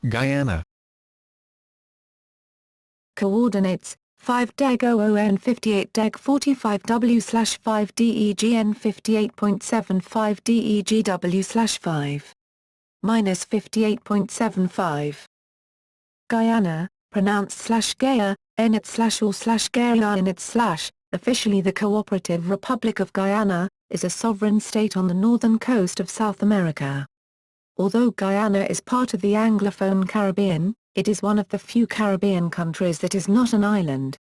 Guyana. Coordinates: 5-DEG-00N 58-DEG-45W/5-DEGN 58.75 DEGW/5. -58.75. Guyana, pronounced /Gaya, Enit/or/Gaya. Officially the Cooperative Republic of Guyana, is a sovereign state on the northern coast of South America. Although Guyana is part of the Anglophone Caribbean, it is one of the few Caribbean countries that is not an island.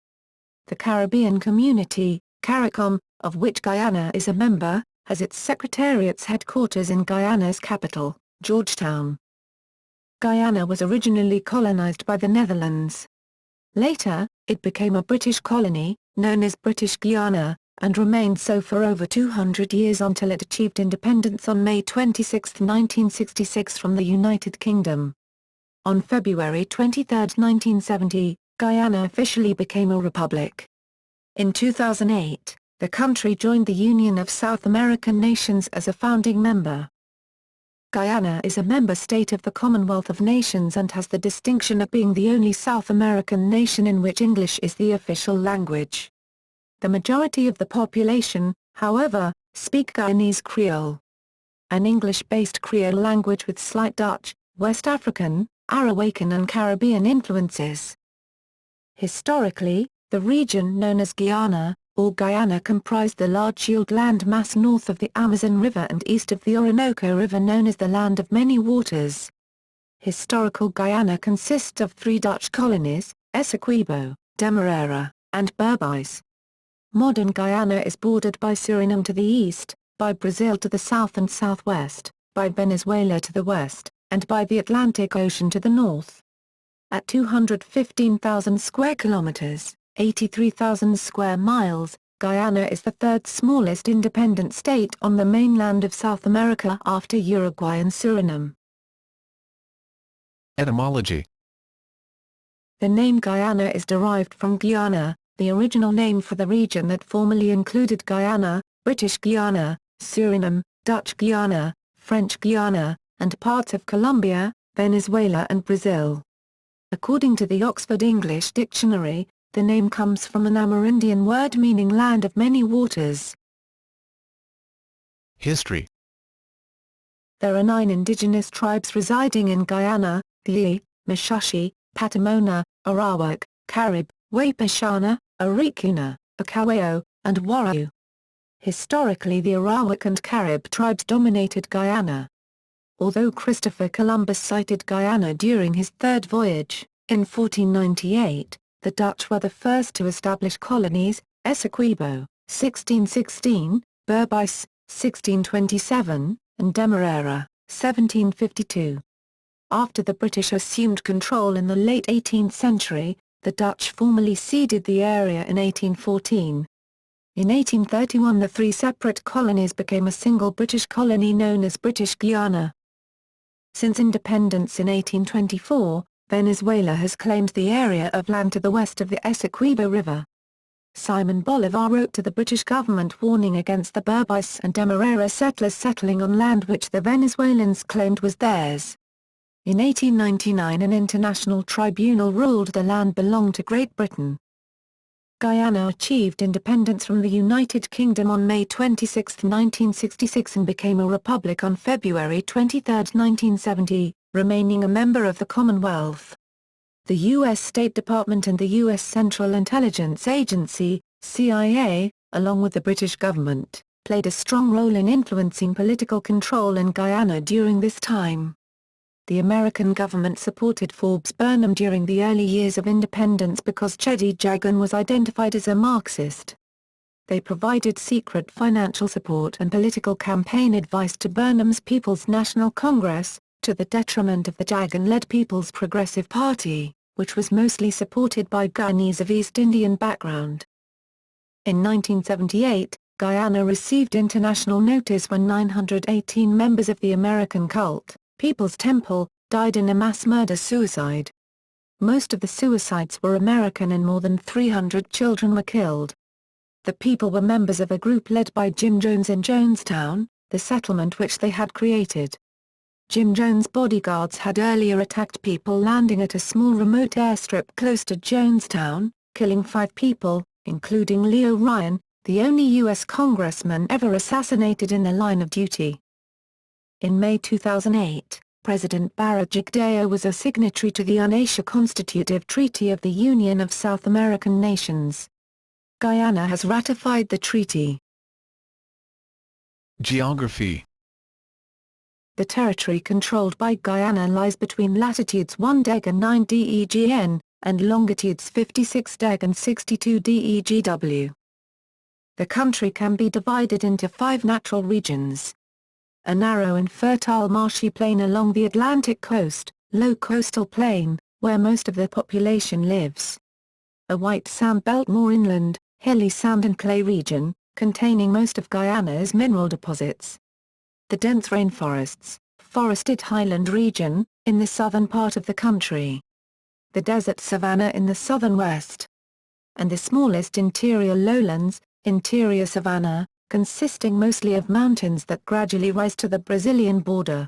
The Caribbean Community, CARICOM, of which Guyana is a member, has its secretariat's headquarters in Guyana's capital, Georgetown. Guyana was originally colonized by the Netherlands. Later, it became a British colony, known as British Guiana, and remained so for over 200 years until it achieved independence on May 26, 1966 from the United Kingdom. On February 23, 1970, Guyana officially became a republic. In 2008, the country joined the Union of South American Nations as a founding member. Guyana is a member state of the Commonwealth of Nations and has the distinction of being the only South American nation in which English is the official language. The majority of the population, however, speak Guyanese Creole, an English-based Creole language with slight Dutch, West African, Arawakan and Caribbean influences. Historically, the region known as Guyana, or Guyana comprised the large yield land mass north of the Amazon River and east of the Orinoco River known as the Land of Many Waters. Historical Guyana consists of 3 Dutch colonies, Essequibo, Demerara, and Berbice. Modern Guyana is bordered by Suriname to the east, by Brazil to the south and southwest, by Venezuela to the west, and by the Atlantic Ocean to the north. At 215,000 square kilometers, 83,000 square miles, Guyana is the third smallest independent state on the mainland of South America after Uruguay and Suriname. Etymology. The name Guyana is derived from Guyana, the original name for the region that formerly included Guyana, British Guiana, Suriname, Dutch Guiana, French Guiana, and parts of Colombia, Venezuela and Brazil. According to the Oxford English Dictionary, the name comes from an Amerindian word meaning land of many waters. History. There are 9 indigenous tribes residing in Guyana: the Yi, Mishashi, Patamona, Arawak, Carib, Wapishana, Arikuna, Akaweo, and Warao. Historically the Arawak and Carib tribes dominated Guyana. Although Christopher Columbus sighted Guyana during his third voyage, in 1498, the Dutch were the first to establish colonies: Essequibo, 1616, Berbice, 1627, and Demerara, 1752. After the British assumed control in the late 18th century, the Dutch formally ceded the area in 1814. In 1831 the 3 separate colonies became a single British colony known as British Guiana. Since independence in 1824, Venezuela has claimed the area of land to the west of the Essequibo River. Simon Bolivar wrote to the British government warning against the Berbice and Demerara settlers settling on land which the Venezuelans claimed was theirs. In 1899 an international tribunal ruled the land belonged to Great Britain. Guyana achieved independence from the United Kingdom on May 26, 1966 and became a republic on February 23, 1970, remaining a member of the Commonwealth. The U.S. State Department and the U.S. Central Intelligence Agency, CIA, along with the British government, played a strong role in influencing political control in Guyana during this time. The American government supported Forbes Burnham during the early years of independence because Cheddi Jagan was identified as a Marxist. They provided secret financial support and political campaign advice to Burnham's People's National Congress, to the detriment of the Jagan-led People's Progressive Party, which was mostly supported by Guyanese of East Indian background. In 1978, Guyana received international notice when 918 members of the American cult, People's Temple, died in a mass murder-suicide. Most of the suicides were American and more than 300 children were killed. The people were members of a group led by Jim Jones in Jonestown, the settlement which they had created. Jim Jones' bodyguards had earlier attacked people landing at a small remote airstrip close to Jonestown, killing 5 people, including Leo Ryan, the only U.S. congressman ever assassinated in the line of duty. In May 2008, President Barra Jagdeo was a signatory to the UNASIA Constitutive Treaty of the Union of South American Nations. Guyana has ratified the treaty. Geography. The territory controlled by Guyana lies between latitudes 1 deg and 9 DEGN, and longitudes 56 deg and 62 DEGW. The country can be divided into 5 natural regions. A narrow and fertile marshy plain along the Atlantic coast, low coastal plain, where most of the population lives. A white sand belt more inland, hilly sand and clay region, containing most of Guyana's mineral deposits. The dense rainforests, forested highland region, in the southern part of the country. The desert savanna in the southern west. And the smallest interior lowlands, interior savanna, consisting mostly of mountains that gradually rise to the Brazilian border.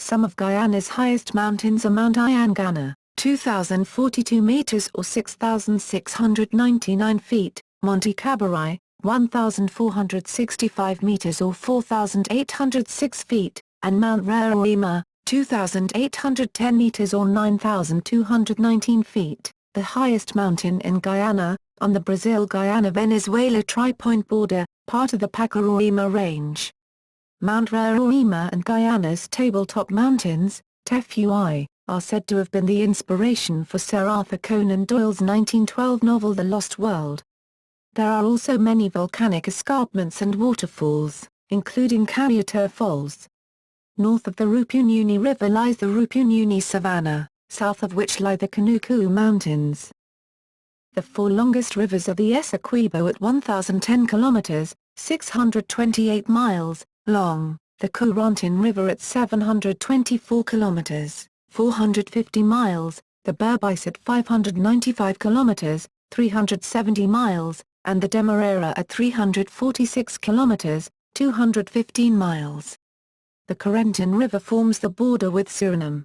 Some of Guyana's highest mountains are Mount Iangana, 2,042 meters or 6,699 feet, Monte Cabarai, 1,465 meters or 4,806 feet, and Mount Roraima, 2,810 meters or 9,219 feet, the highest mountain in Guyana, on the Brazil-Guyana-Venezuela tri-point border, part of the Pacaraima Range. Mount Roraima and Guyana's tabletop mountains, Tefui, are said to have been the inspiration for Sir Arthur Conan Doyle's 1912 novel The Lost World. There are also many volcanic escarpments and waterfalls, including Kariatur Falls. North of the Rupununi River lies the Rupununi Savannah, south of which lie the Kanuku Mountains. The 4 longest rivers are the Essequibo at 1,010 kilometers, 628 miles, long, the Corentin River at 724 kilometers, 450 miles, the Berbice at 595 kilometers, 370 miles, and the Demerara at 346 kilometers, 215 miles. The Corentin River forms the border with Suriname.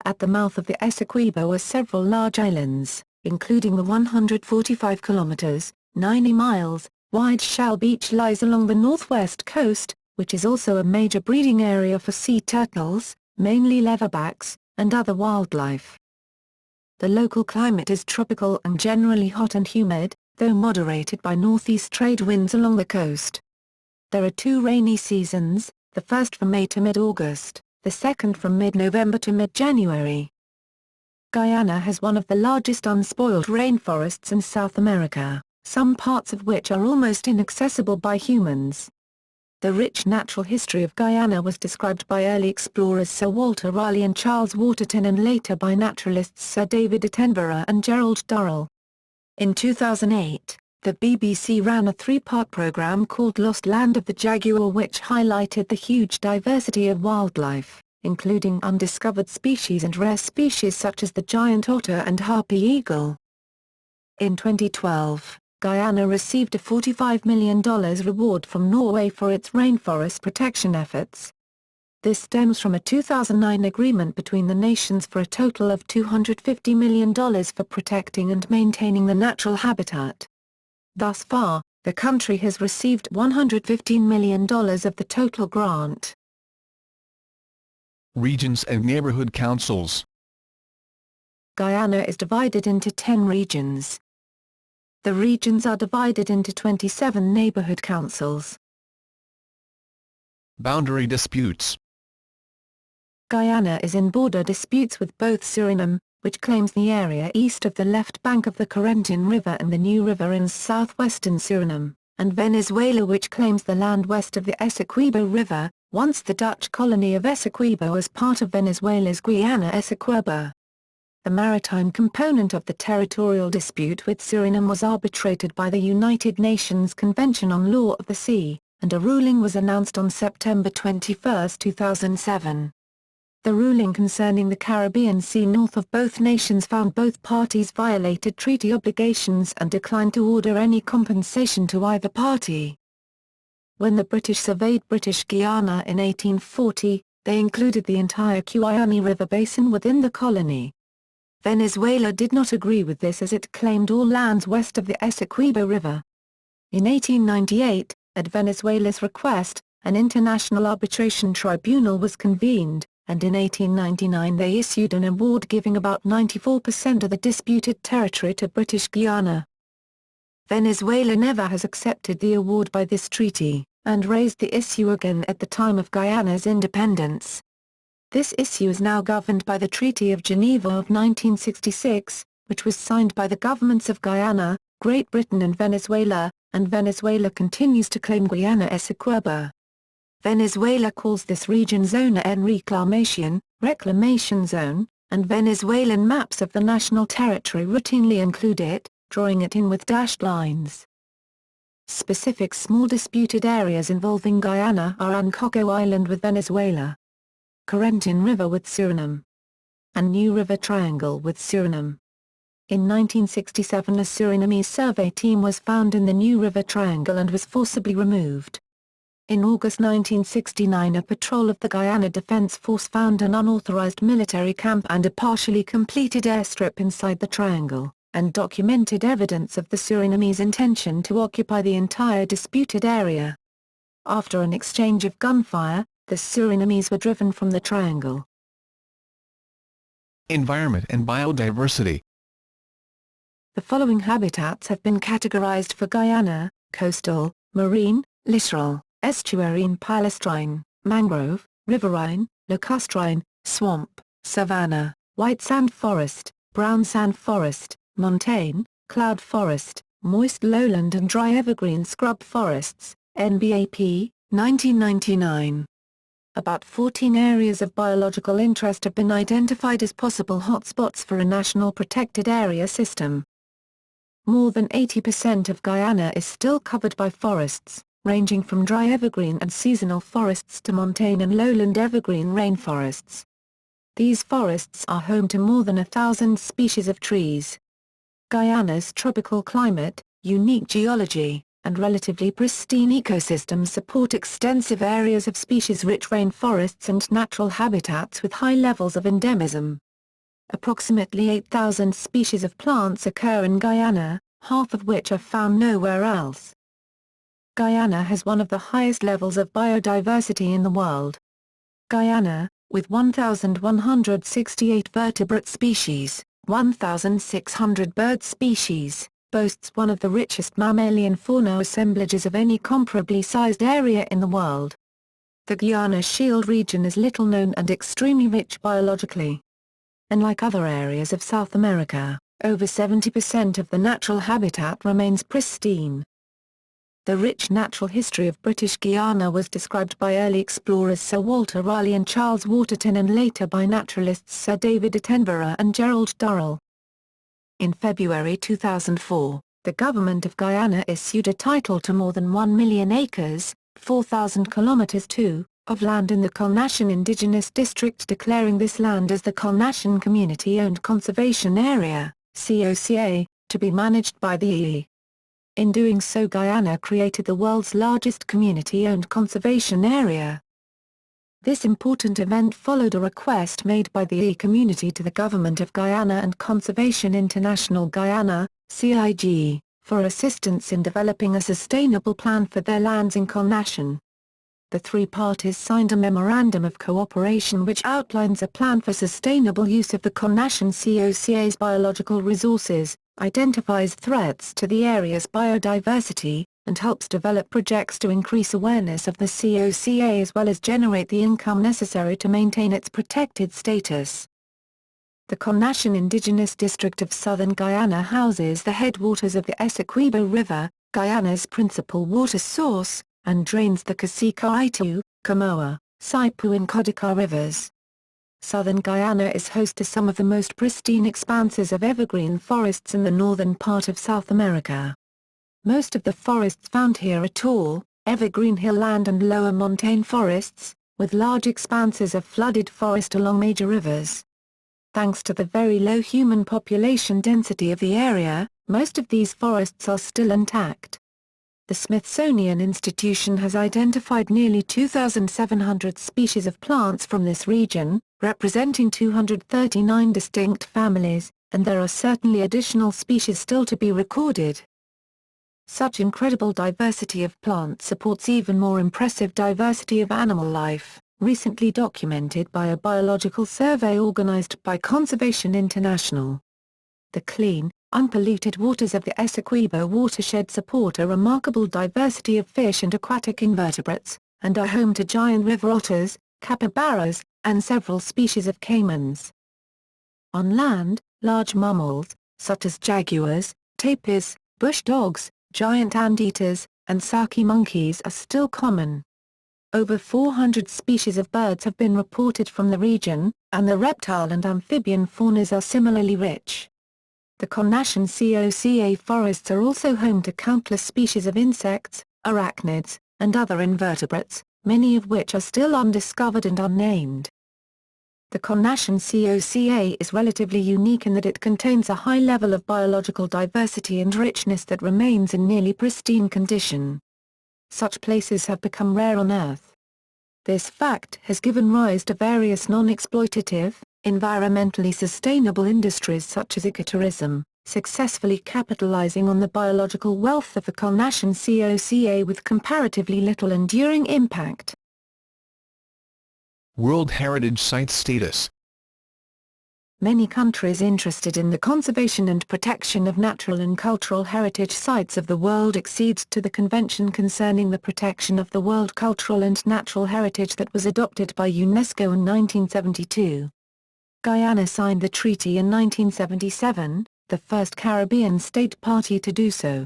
At the mouth of the Essequibo are several large islands, including the 145 kilometers, 90 miles, wide Shell Beach lies along the northwest coast, which is also a major breeding area for sea turtles, mainly leatherbacks, and other wildlife. The local climate is tropical and generally hot and humid, though moderated by northeast trade winds along the coast. There are 2 rainy seasons, the first from May to mid-August, the second from mid-November to mid-January. Guyana has one of the largest unspoiled rainforests in South America, some parts of which are almost inaccessible by humans. The rich natural history of Guyana was described by early explorers Sir Walter Raleigh and Charles Waterton and later by naturalists Sir David Attenborough and Gerald Durrell. In 2008, the BBC ran a 3-part programme called Lost Land of the Jaguar which highlighted the huge diversity of wildlife, including undiscovered species and rare species such as the giant otter and harpy eagle. In 2012, Guyana received a $45 million reward from Norway for its rainforest protection efforts. This stems from a 2009 agreement between the nations for a total of $250 million for protecting and maintaining the natural habitat. Thus far, the country has received $115 million of the total grant. Regions and neighborhood councils. Guyana is divided into 10 regions. The regions are divided into 27 neighborhood councils. Boundary disputes. Guyana is in border disputes with both Suriname, which claims the area east of the left bank of the Corentin River and the New River in southwestern Suriname, and Venezuela which claims the land west of the Essequibo River, once the Dutch colony of Essequibo as part of Venezuela's Guyana Essequibo. The maritime component of the territorial dispute with Suriname was arbitrated by the United Nations Convention on Law of the Sea, and a ruling was announced on September 21, 2007. The ruling concerning the Caribbean Sea north of both nations found both parties violated treaty obligations and declined to order any compensation to either party. When the British surveyed British Guiana in 1840, They included the entire Guyana River basin within the colony. Venezuela did not agree with this as it claimed all lands west of the Essequibo River. In 1898, at Venezuela's request, an international arbitration tribunal was convened, and in 1899 they issued an award giving about 94% of the disputed territory to British Guyana. Venezuela never has accepted the award by this treaty, and raised the issue again at the time of Guyana's independence. This issue is now governed by the Treaty of Geneva of 1966, which was signed by the governments of Guyana, Great Britain and Venezuela continues to claim Guyana Essequibo. Venezuela calls this region Zona en Reclamation, Reclamation Zone, and Venezuelan maps of the national territory routinely include it, drawing it in with dashed lines. Specific small disputed areas involving Guyana are Ancoco Island with Venezuela, Corentin River with Suriname, and New River Triangle with Suriname. In 1967 a Surinamese survey team was found in the New River Triangle and was forcibly removed. In August 1969 a patrol of the Guyana Defense Force found an unauthorized military camp and a partially completed airstrip inside the triangle, and documented evidence of the Surinamese intention to occupy the entire disputed area. After an exchange of gunfire, the Surinamese were driven from the triangle. Environment and biodiversity. The following habitats have been categorized for Guyana: coastal, marine, littoral, estuarine palustrine, mangrove, riverine, lacustrine, swamp, savanna, white sand forest, brown sand forest, montane, cloud forest, moist lowland and dry evergreen scrub forests, NBAP, 1999. About 14 areas of biological interest have been identified as possible hotspots for a national protected area system. More than 80% of Guyana is still covered by forests, ranging from dry evergreen and seasonal forests to montane and lowland evergreen rainforests. These forests are home to more than 1,000 species of trees. Guyana's tropical climate, unique geology, and relatively pristine ecosystems support extensive areas of species-rich rainforests and natural habitats with high levels of endemism. Approximately 8,000 species of plants occur in Guyana, half of which are found nowhere else. Guyana has one of the highest levels of biodiversity in the world. Guyana, with 1,168 vertebrate species, 1,600 bird species, boasts one of the richest mammalian fauna assemblages of any comparably sized area in the world. The Guyana Shield region is little known and extremely rich biologically. Unlike other areas of South America, over 70% of the natural habitat remains pristine. The rich natural history of British Guyana was described by early explorers Sir Walter Raleigh and Charles Waterton and later by naturalists Sir David Attenborough and Gerald Durrell. In February 2004, the government of Guyana issued a title to more than 1 million acres, 4,000 kilometers of land in the Colnashan Indigenous District, declaring this land as the Colnashan Community-Owned Conservation Area, COCA, to be managed by the EE. In doing so Guyana created the world's largest community-owned conservation area. This important event followed a request made by the EE community to the Government of Guyana and Conservation International Guyana, CIG, for assistance in developing a sustainable plan for their lands in Colnashan. The three parties signed a memorandum of cooperation which outlines a plan for sustainable use of the Colnashan COCA's biological resources, identifies threats to the area's biodiversity, and helps develop projects to increase awareness of the COCA as well as generate the income necessary to maintain its protected status. The Colnashan Indigenous District of Southern Guyana houses the headwaters of the Essequibo River, Guyana's principal water source, and drains the Kasika-Itu, Kamoa, Saipu and Kodika rivers. Southern Guyana is host to some of the most pristine expanses of evergreen forests in the northern part of South America. Most of the forests found here are tall, evergreen hillland and lower montane forests, with large expanses of flooded forest along major rivers. Thanks to the very low human population density of the area, most of these forests are still intact. The Smithsonian Institution has identified nearly 2,700 species of plants from this region, representing 239 distinct families, and there are certainly additional species still to be recorded. Such incredible diversity of plants supports even more impressive diversity of animal life, recently documented by a biological survey organized by Conservation International. The clean, unpolluted waters of the Essequibo watershed support a remarkable diversity of fish and aquatic invertebrates, and are home to giant river otters, capybaras, and several species of caimans. On land, large mammals, such as jaguars, tapirs, bush dogs, giant anteaters, and saki monkeys are still common. Over 400 species of birds have been reported from the region, and the reptile and amphibian faunas are similarly rich. The Connaughton Coca forests are also home to countless species of insects, arachnids, and other invertebrates, many of which are still undiscovered and unnamed. The Connaughton Coca is relatively unique in that it contains a high level of biological diversity and richness that remains in nearly pristine condition. Such places have become rare on Earth. This fact has given rise to various non-exploitative, environmentally sustainable industries such as ecotourism, successfully capitalizing on the biological wealth of the Connaughton Coca with comparatively little enduring impact. World Heritage Site status. Many countries interested in the conservation and protection of natural and cultural heritage sites of the world accedes to the Convention concerning the protection of the world cultural and natural heritage that was adopted by UNESCO in 1972. Guyana signed the treaty in 1977, the first Caribbean state party to do so.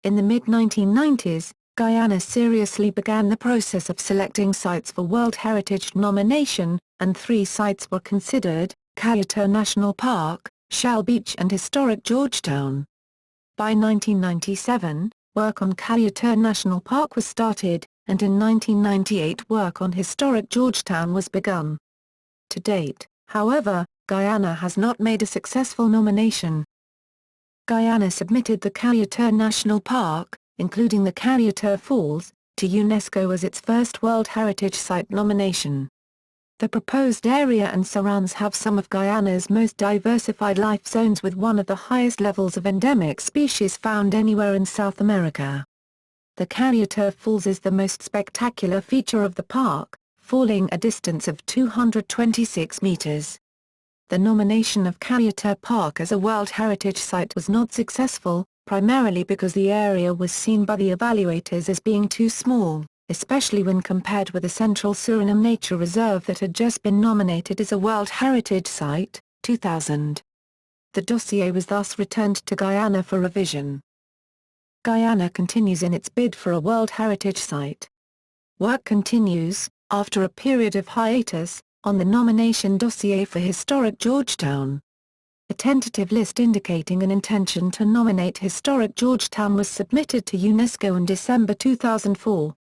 In the mid-1990s, Guyana seriously began the process of selecting sites for World Heritage nomination, and 3 sites were considered: Cayuta National Park, Shell Beach and historic Georgetown. By 1997, work on Cayuta National Park was started, and in 1998 work on historic Georgetown was begun. To date, however, Guyana has not made a successful nomination. Guyana submitted the Cayuta National Park, including the Cayuta Falls, to UNESCO as its first World Heritage Site nomination. The proposed area and surrounds have some of Guyana's most diversified life zones with one of the highest levels of endemic species found anywhere in South America. The Cayuta Falls is the most spectacular feature of the park, falling a distance of 226 meters. The nomination of Cayuta Park as a World Heritage Site was not successful, primarily because the area was seen by the evaluators as being too small, especially when compared with the Central Suriname Nature Reserve that had just been nominated as a World Heritage Site, 2000. The dossier was thus returned to Guyana for revision. Guyana continues in its bid for a World Heritage Site. Work continues, after a period of hiatus, on the nomination dossier for historic Georgetown. A tentative list indicating an intention to nominate historic Georgetown was submitted to UNESCO in December 2004.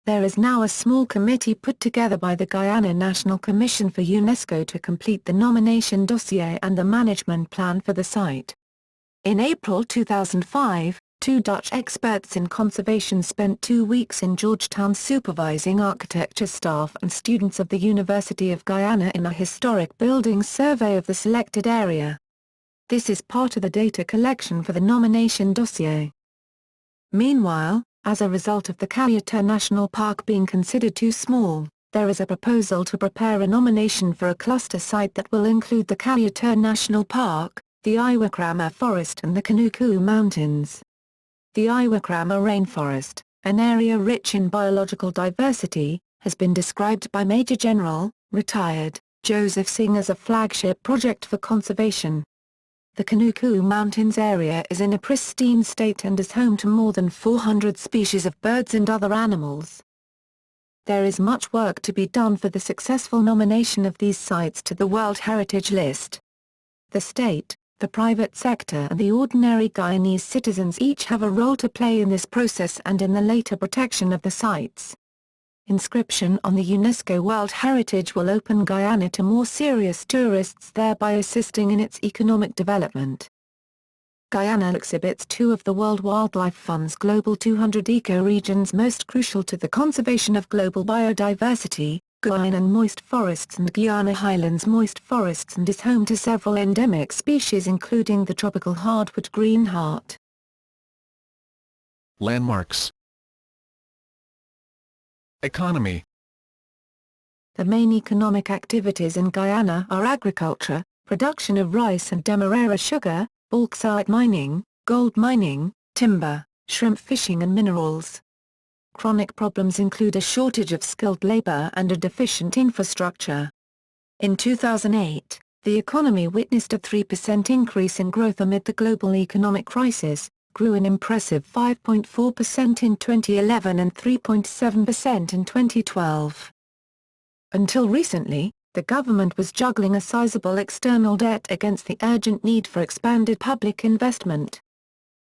There is now a small committee put together by the Guyana National Commission for UNESCO to complete the nomination dossier and the management plan for the site. In April 2005, 2 Dutch experts in conservation spent 2 weeks in Georgetown supervising architecture staff and students of the University of Guyana in a historic building survey of the selected area. This is part of the data collection for the nomination dossier. Meanwhile, as a result of the Cayuta National Park being considered too small, there is a proposal to prepare a nomination for a cluster site that will include the Cayuta National Park, the Iwacrama Forest and the Kanuku Mountains. The Iwacrama Rainforest, an area rich in biological diversity, has been described by Major General, retired, Joseph Singh as a flagship project for conservation. The Kanuku Mountains area is in a pristine state and is home to more than 400 species of birds and other animals. There is much work to be done for the successful nomination of these sites to the World Heritage List. The state, the private sector and the ordinary Guyanese citizens each have a role to play in this process and in the later protection of the sites. Inscription on the UNESCO World Heritage will open Guyana to more serious tourists, thereby assisting in its economic development. Guyana exhibits two of the World Wildlife Fund's Global 200 ecoregions most crucial to the conservation of global biodiversity, Guyana moist forests and Guyana highlands moist forests, and is home to several endemic species including the tropical hardwood greenheart. Landmarks. Economy. The main economic activities in Guyana are agriculture, production of rice and demerara sugar, bauxite mining, gold mining, timber, shrimp fishing and minerals. Chronic problems include a shortage of skilled labor and a deficient infrastructure. In 2008, the economy witnessed a 3% increase in growth amid the global economic crisis, grew an impressive 5.4% in 2011 and 3.7% in 2012. Until recently, the government was juggling a sizable external debt against the urgent need for expanded public investment.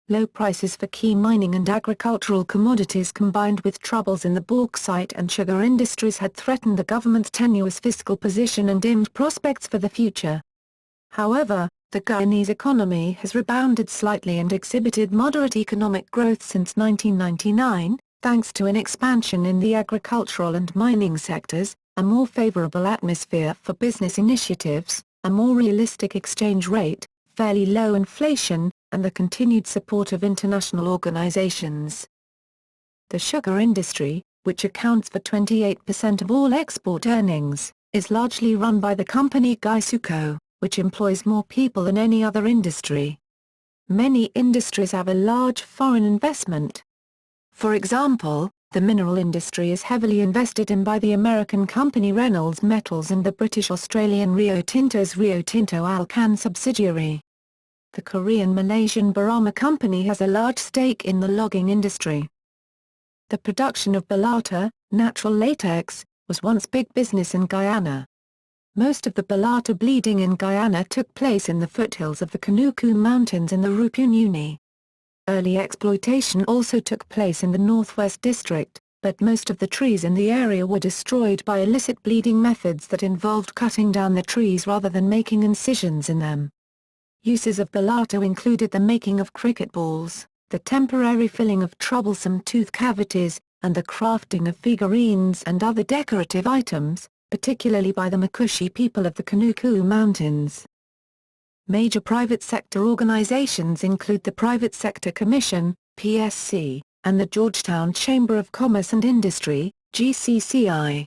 Low prices for key mining and agricultural commodities combined with troubles in the bauxite and sugar industries had threatened the government's tenuous fiscal position and dimmed prospects for the future. However, the Guyanese economy has rebounded slightly and exhibited moderate economic growth since 1999, thanks to an expansion in the agricultural and mining sectors, a more favorable atmosphere for business initiatives, a more realistic exchange rate, fairly low inflation, and the continued support of international organizations. The sugar industry, which accounts for 28% of all export earnings, is largely run by the company Guisuco, which employs more people than any other industry. Many industries have a large foreign investment. For example, the mineral industry is heavily invested in by the American company Reynolds Metals and the British-Australian Rio Tinto's Rio Tinto Alcan subsidiary. The Korean-Malaysian Barama company has a large stake in the logging industry. The production of balata, natural latex, was once big business in Guyana. Most of the balata bleeding in Guyana took place in the foothills of the Kanuku Mountains in the Rupununi. Early exploitation also took place in the Northwest District, but most of the trees in the area were destroyed by illicit bleeding methods that involved cutting down the trees rather than making incisions in them. Uses of balata included the making of cricket balls, the temporary filling of troublesome tooth cavities, and the crafting of figurines and other decorative items, particularly by the Makushi people of the Kanuku Mountains. Major private sector organizations include the Private Sector Commission, PSC, and the Georgetown Chamber of Commerce and Industry, GCCI.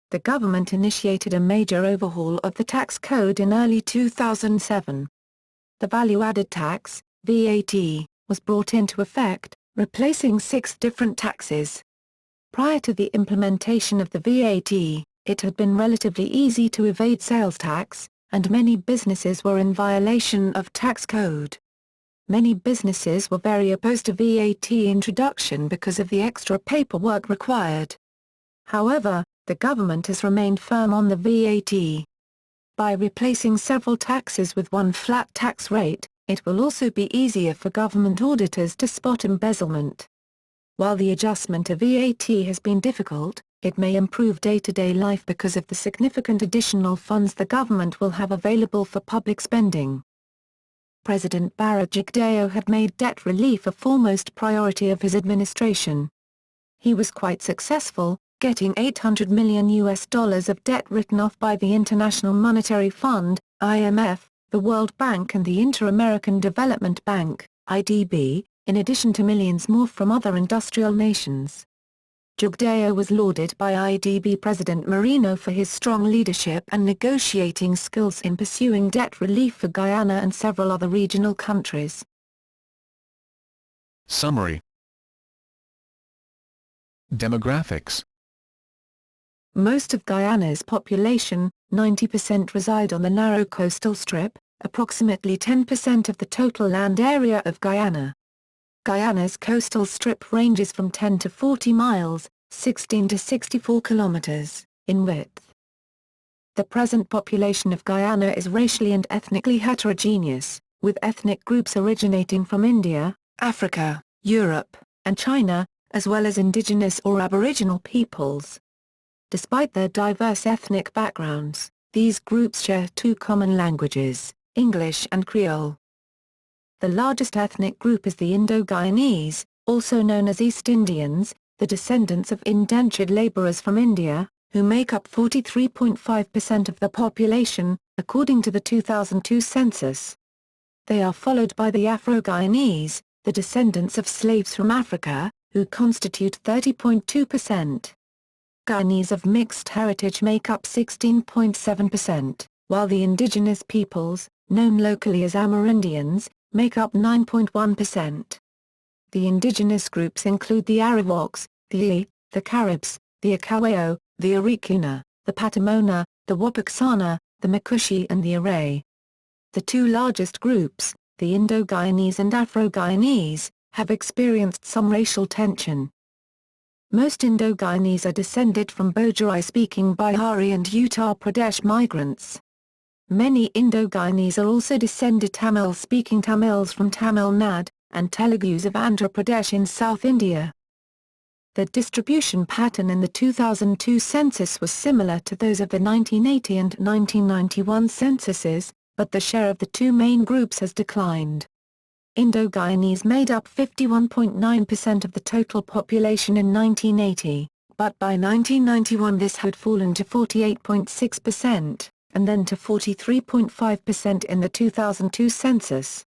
The government initiated a major overhaul of the tax code in early 2007. The value-added tax, VAT, was brought into effect, replacing 6 different taxes. Prior to the implementation of the VAT, it had been relatively easy to evade sales tax, and many businesses were in violation of tax code. Many businesses were very opposed to VAT introduction because of the extra paperwork required. However, the government has remained firm on the VAT. By replacing several taxes with one flat tax rate, it will also be easier for government auditors to spot embezzlement. While the adjustment of VAT has been difficult, it may improve day-to-day life because of the significant additional funds the government will have available for public spending. President Barra Jagdeo had made debt relief a foremost priority of his administration. He was quite successful, getting $800 million of debt written off by the International Monetary Fund, IMF, the World Bank and the Inter-American Development Bank, IDB, in addition to millions more from other industrial nations. Jagdeo was lauded by IDB President Marino for his strong leadership and negotiating skills in pursuing debt relief for Guyana and several other regional countries. Summary. Demographics. Most of Guyana's population, 90%, reside on the narrow coastal strip, approximately 10% of the total land area of Guyana. Guyana's coastal strip ranges from 10 to 40 miles, 16 to 64 kilometers, in width. The present population of Guyana is racially and ethnically heterogeneous, with ethnic groups originating from India, Africa, Europe, and China, as well as indigenous or aboriginal peoples. Despite their diverse ethnic backgrounds, these groups share 2 common languages, English and Creole. The largest ethnic group is the Indo-Guyanese, also known as East Indians, the descendants of indentured laborers from India, who make up 43.5% of the population, according to the 2002 census. They are followed by the Afro-Guyanese, the descendants of slaves from Africa, who constitute 30.2%. Guyanese of mixed heritage make up 16.7%, while the indigenous peoples, known locally as Amerindians, make up 9.1%. The indigenous groups include the Arawakas, the Ii, the Caribs, the Akawao, the Arikuna, the Patamona, the Wapaksana, the Makushi and the Aray. The two largest groups, the Indo-Guyanese and Afro-Guyanese, have experienced some racial tension. Most Indo-Guyanese are descended from Bojarai-speaking Bihari and Uttar Pradesh migrants. Many Indo-Guyanese are also descended Tamil-speaking Tamils from Tamil Nadu, and Telugus of Andhra Pradesh in South India. The distribution pattern in the 2002 census was similar to those of the 1980 and 1991 censuses, but the share of the two main groups has declined. Indo-Guyanese made up 51.9% of the total population in 1980, but by 1991 this had fallen to 48.6%, and then to 43.5% in the 2002 census.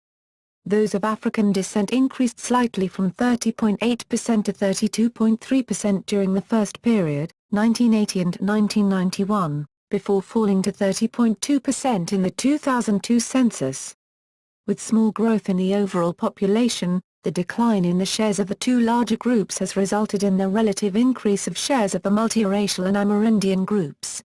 Those of African descent increased slightly from 30.8% to 32.3% during the first period, 1980 and 1991, before falling to 30.2% in the 2002 census. With small growth in the overall population, the decline in the shares of the two larger groups has resulted in the relative increase of shares of the multiracial and Amerindian groups.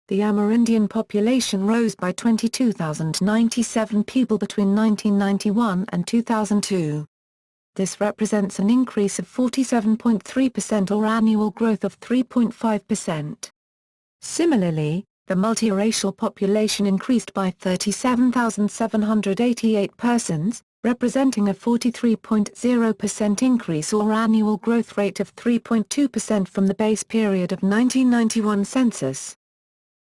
The Amerindian population rose by 22,097 people between 1991 and 2002. This represents an increase of 47.3% or annual growth of 3.5%. Similarly, the multiracial population increased by 37,788 persons, representing a 43.0% increase or annual growth rate of 3.2% from the base period of 1991 census.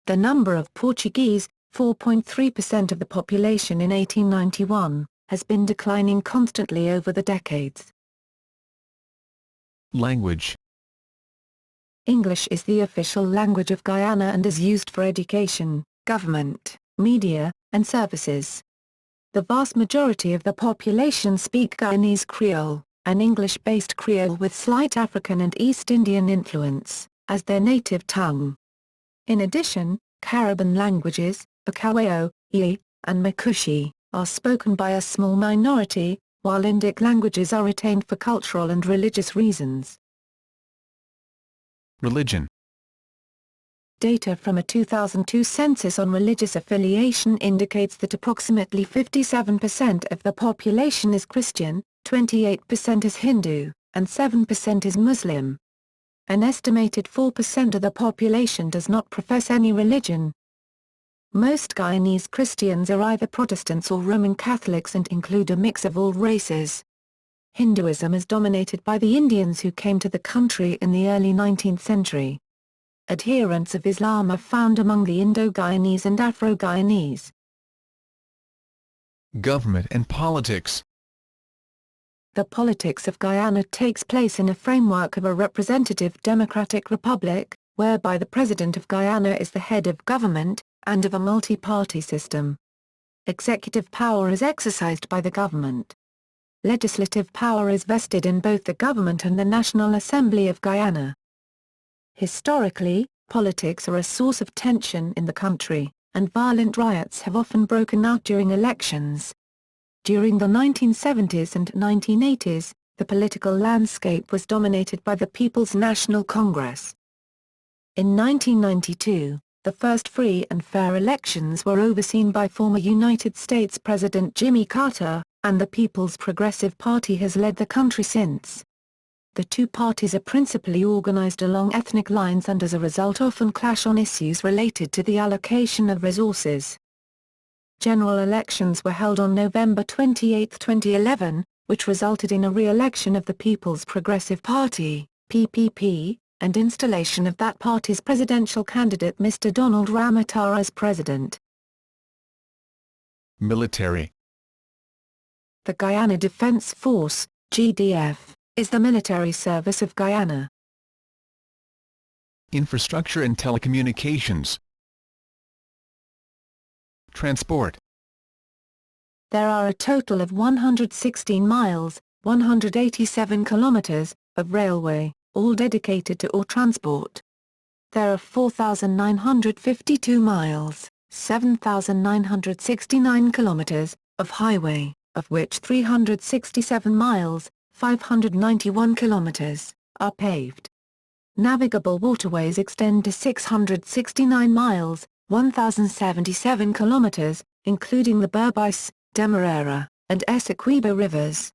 The number of Portuguese, 4.3% of the population in 1891, has been declining constantly over the decades. Language. English is the official language of Guyana and is used for education, government, media, and services. The vast majority of the population speak Guyanese Creole, an English-based Creole with slight African and East Indian influence, as their native tongue. In addition, Caribbean languages, Akawao, Ii, and Makushi, are spoken by a small minority, while Indic languages are retained for cultural and religious reasons. Religion. Data from a 2002 census on religious affiliation indicates that approximately 57% of the population is Christian, 28% is Hindu, and 7% is Muslim. An estimated 4% of the population does not profess any religion. Most Guyanese Christians are either Protestants or Roman Catholics and include a mix of all races. Hinduism is dominated by the Indians who came to the country in the early 19th century. Adherents of Islam are found among the Indo-Guyanese and Afro-Guyanese. Government and politics. The politics of Guyana takes place in a framework of a representative democratic republic, whereby the President of Guyana is the head of government, and of a multi-party system. Executive power is exercised by the government. Legislative power is vested in both the government and the National Assembly of Guyana. Historically, politics are a source of tension in the country, and violent riots have often broken out during elections. During the 1970s and 1980s, the political landscape was dominated by the People's National Congress. In 1992, the first free and fair elections were overseen by former United States President Jimmy Carter, and the People's Progressive Party has led the country since. The two parties are principally organized along ethnic lines and as a result often clash on issues related to the allocation of resources. General elections were held on November 28, 2011, which resulted in a re-election of the People's Progressive Party, PPP, and installation of that party's presidential candidate Mr. Donald Ramotar as president. Military. The Guyana Defense Force, GDF, is the military service of Guyana. Infrastructure and telecommunications. Transport. There are a total of 116 miles, 187 kilometers, of railway, all dedicated to ore transport. There are 4,952 miles, 7,969 kilometers, of highway, of which 367 miles, 591 kilometers, are paved. Navigable waterways extend to 669 miles, 1,077 kilometers, including the Berbice, Demerara, and Essequibo rivers.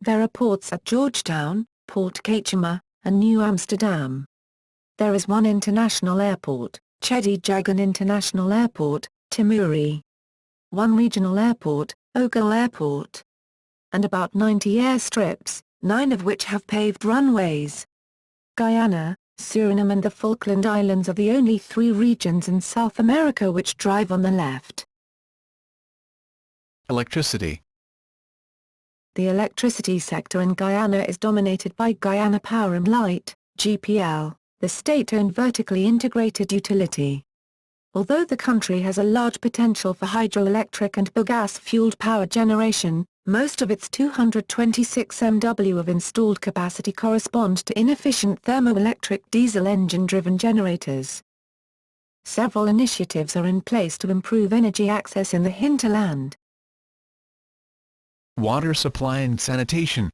There are ports at Georgetown, Port Kachima, and New Amsterdam. There is one international airport, Chedi Jagan International Airport, Timuri. One regional airport, Ogle Airport. And about 90 airstrips, 9 of which have paved runways. Guyana, Suriname and the Falkland Islands are the only 3 regions in South America which drive on the left. Electricity. The electricity sector in Guyana is dominated by Guyana Power and Light, GPL, the state-owned vertically integrated utility. Although the country has a large potential for hydroelectric and biogas-fueled power generation, most of its 226 MW of installed capacity correspond to inefficient thermoelectric diesel engine-driven generators. Several initiatives are in place to improve energy access in the hinterland. Water supply and sanitation.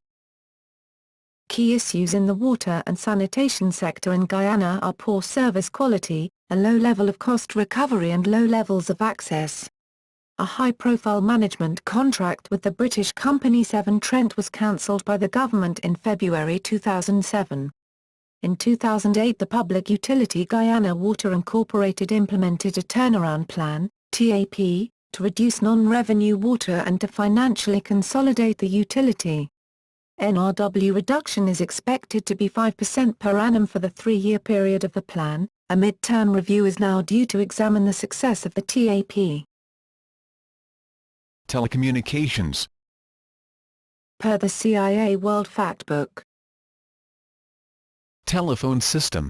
Key issues in the water and sanitation sector in Guyana are poor service quality, a low level of cost recovery and low levels of access. A high-profile management contract with the British company Severn Trent was cancelled by the government in February 2007. In 2008 the public utility Guyana Water Incorporated implemented a turnaround plan, TAP, to reduce non-revenue water and to financially consolidate the utility. NRW reduction is expected to be 5% per annum for the 3-year period of the plan. A mid-term review is now due to examine the success of the TAP. Telecommunications. Per the CIA World Factbook. Telephone system.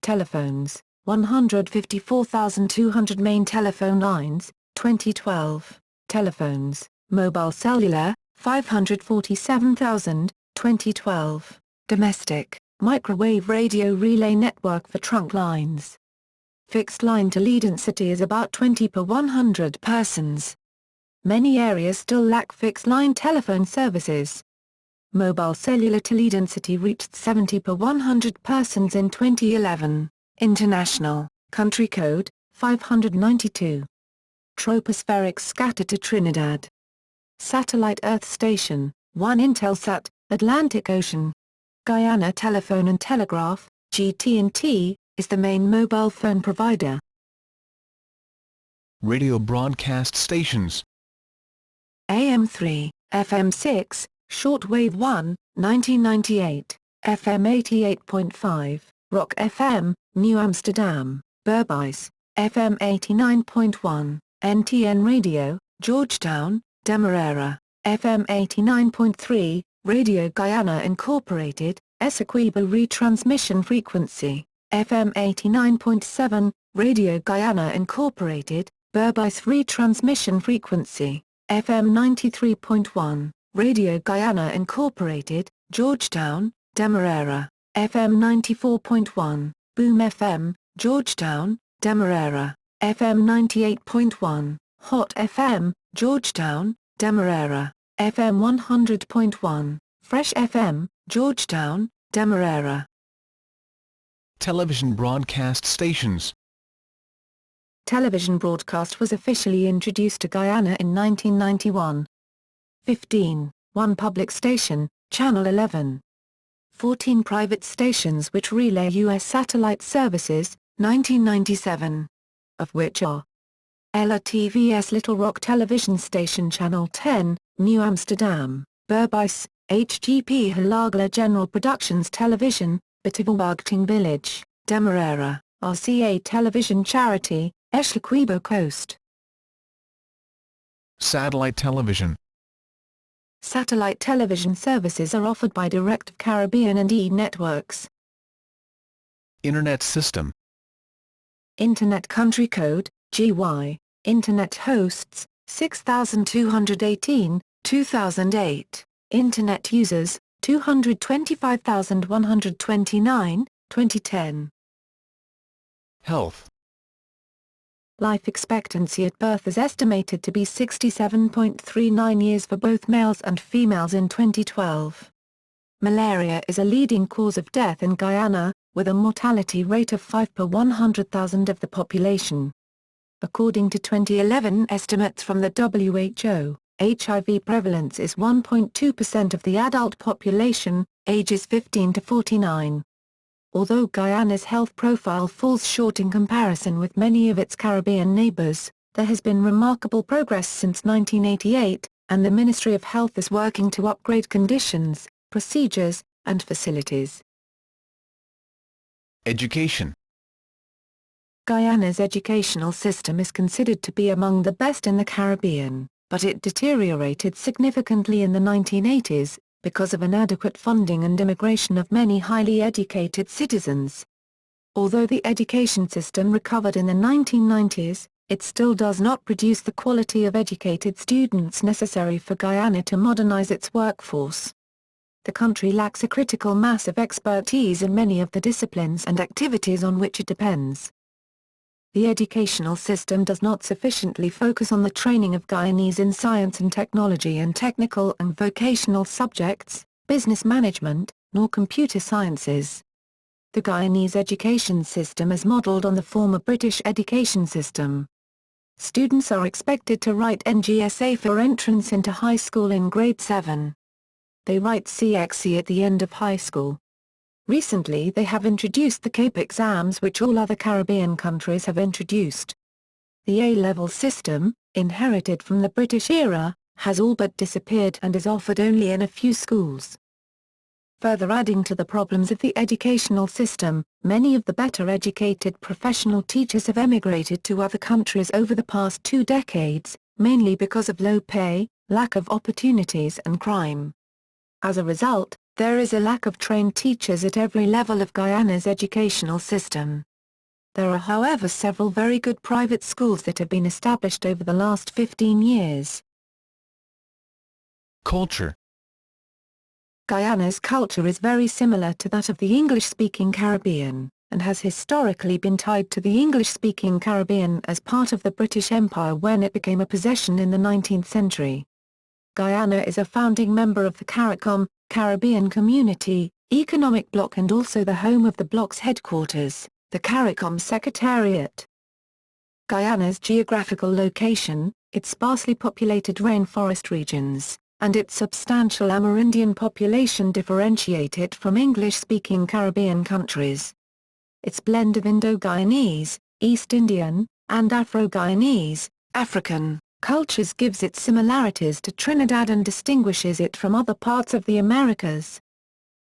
Telephones, 154,200 main telephone lines, 2012. Telephones, mobile cellular, 547,000, 2012. Domestic, microwave radio relay network for trunk lines. Fixed line to lead density is about 20 per 100 persons. Many areas still lack fixed line telephone services. Mobile cellular to lead density reached 70 per 100 persons in 2011. International, country code, 592. Tropospheric scatter to Trinidad. Satellite Earth Station, 1 Intelsat, Atlantic Ocean. Guyana Telephone and Telegraph, GT&T, is the main mobile phone provider. Radio broadcast stations. AM3, FM6, Shortwave 1, 1998, FM 88.5, Rock FM, New Amsterdam, Berbice, FM 89.1, NTN Radio, Georgetown, Demerara, FM 89.3, Radio Guyana Incorporated, Essequibo retransmission frequency, FM 89.7, Radio Guyana Incorporated, Berbice retransmission frequency, FM 93.1, Radio Guyana Incorporated, Georgetown, Demerara, FM 94.1, Boom FM, Georgetown, Demerara, FM 98.1, Hot FM, Georgetown, Demerara, FM 100.1, Fresh FM, Georgetown, Demerara. Television broadcast stations. Television broadcast was officially introduced to Guyana in 1991. 15. 1 public station, Channel 11. 14 private stations which relay U.S. satellite services, 1997. Of which are Ella TVS Little Rock Television Station Channel 10, New Amsterdam, Berbice, HGP Halagla General Productions Television, Batiwagting Village, Demerara, RCA Television Charity, Essequibo Coast. Satellite television. Satellite television services are offered by Direct Caribbean and E-Networks. Internet system. Internet country code, GY. Internet hosts, 6,218, 2008. Internet users, 225,129, 2010. Health. Life expectancy at birth is estimated to be 67.39 years for both males and females in 2012. Malaria is a leading cause of death in Guyana, with a mortality rate of 5 per 100,000 of the population. According to 2011 estimates from the WHO, HIV prevalence is 1.2% of the adult population, ages 15 to 49. Although Guyana's health profile falls short in comparison with many of its Caribbean neighbors, there has been remarkable progress since 1988, and the Ministry of Health is working to upgrade conditions, procedures, and facilities. Education. Guyana's educational system is considered to be among the best in the Caribbean, but it deteriorated significantly in the 1980s, because of inadequate funding and immigration of many highly educated citizens. Although the education system recovered in the 1990s, it still does not produce the quality of educated students necessary for Guyana to modernize its workforce. The country lacks a critical mass of expertise in many of the disciplines and activities on which it depends. The educational system does not sufficiently focus on the training of Guyanese in science and technology and technical and vocational subjects, business management, nor computer sciences. The Guyanese education system is modeled on the former British education system. Students are expected to write NGSA for entrance into high school in grade 7. They write CXC at the end of high school. Recently they have introduced the CAPE exams, which all other Caribbean countries have introduced. The A-level system, inherited from the British era, has all but disappeared and is offered only in a few schools. Further adding to the problems of the educational system, many of the better educated professional teachers have emigrated to other countries over the past 2 decades, mainly because of low pay, lack of opportunities and crime. As a result, there is a lack of trained teachers at every level of Guyana's educational system. There are however several very good private schools that have been established over the last 15 years. Culture. Guyana's culture is very similar to that of the English-speaking Caribbean, and has historically been tied to the English-speaking Caribbean as part of the British Empire when it became a possession in the 19th century. Guyana is a founding member of the CARICOM, Caribbean Community, Economic Bloc, and also the home of the bloc's headquarters, the CARICOM Secretariat. Guyana's geographical location, its sparsely populated rainforest regions, and its substantial Amerindian population differentiate it from English-speaking Caribbean countries. Its blend of Indo-Guyanese, East Indian, and Afro-Guyanese, African, cultures gives it similarities to Trinidad and distinguishes it from other parts of the Americas.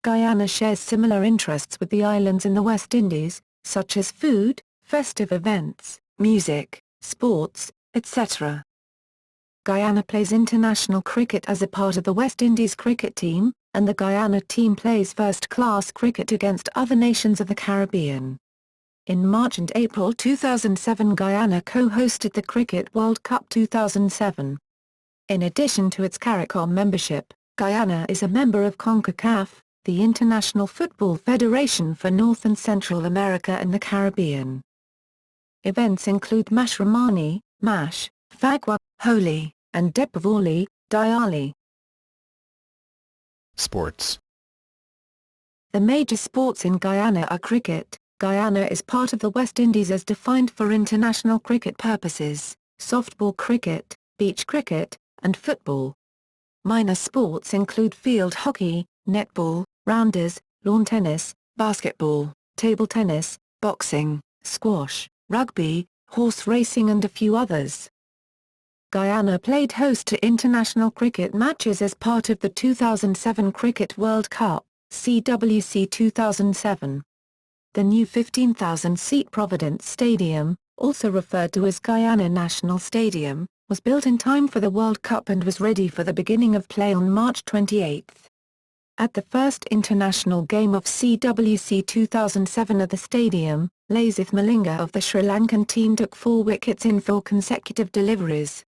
Guyana shares similar interests with the islands in the West Indies, such as food, festive events, music, sports, etc. Guyana plays international cricket as a part of the West Indies cricket team, and the Guyana team plays first-class cricket against other nations of the Caribbean. In March and April 2007, Guyana co-hosted the Cricket World Cup 2007. In addition to its CARICOM membership, Guyana is a member of CONCACAF, the International Football Federation for North and Central America and the Caribbean. Events include Mashramani, Mash, Fagwa, Holi, and Deepavali, Diwali. Sports. The major sports in Guyana are cricket. Guyana is part of the West Indies as defined for international cricket purposes, softball cricket, beach cricket, and football. Minor sports include field hockey, netball, rounders, lawn tennis, basketball, table tennis, boxing, squash, rugby, horse racing and a few others. Guyana played host to international cricket matches as part of the 2007 Cricket World Cup, CWC 2007. The new 15,000-seat Providence Stadium, also referred to as Guyana National Stadium, was built in time for the World Cup and was ready for the beginning of play on March 28. At the first international game of CWC 2007 at the stadium, Lasith Malinga of the Sri Lankan team took 4 wickets in 4 consecutive deliveries.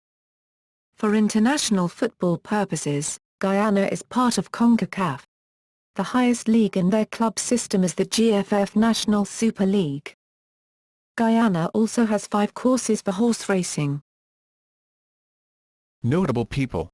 For international football purposes, Guyana is part of CONCACAF. The highest league in their club system is the GFF National Super League. Guyana also has 5 courses for horse racing. Notable people.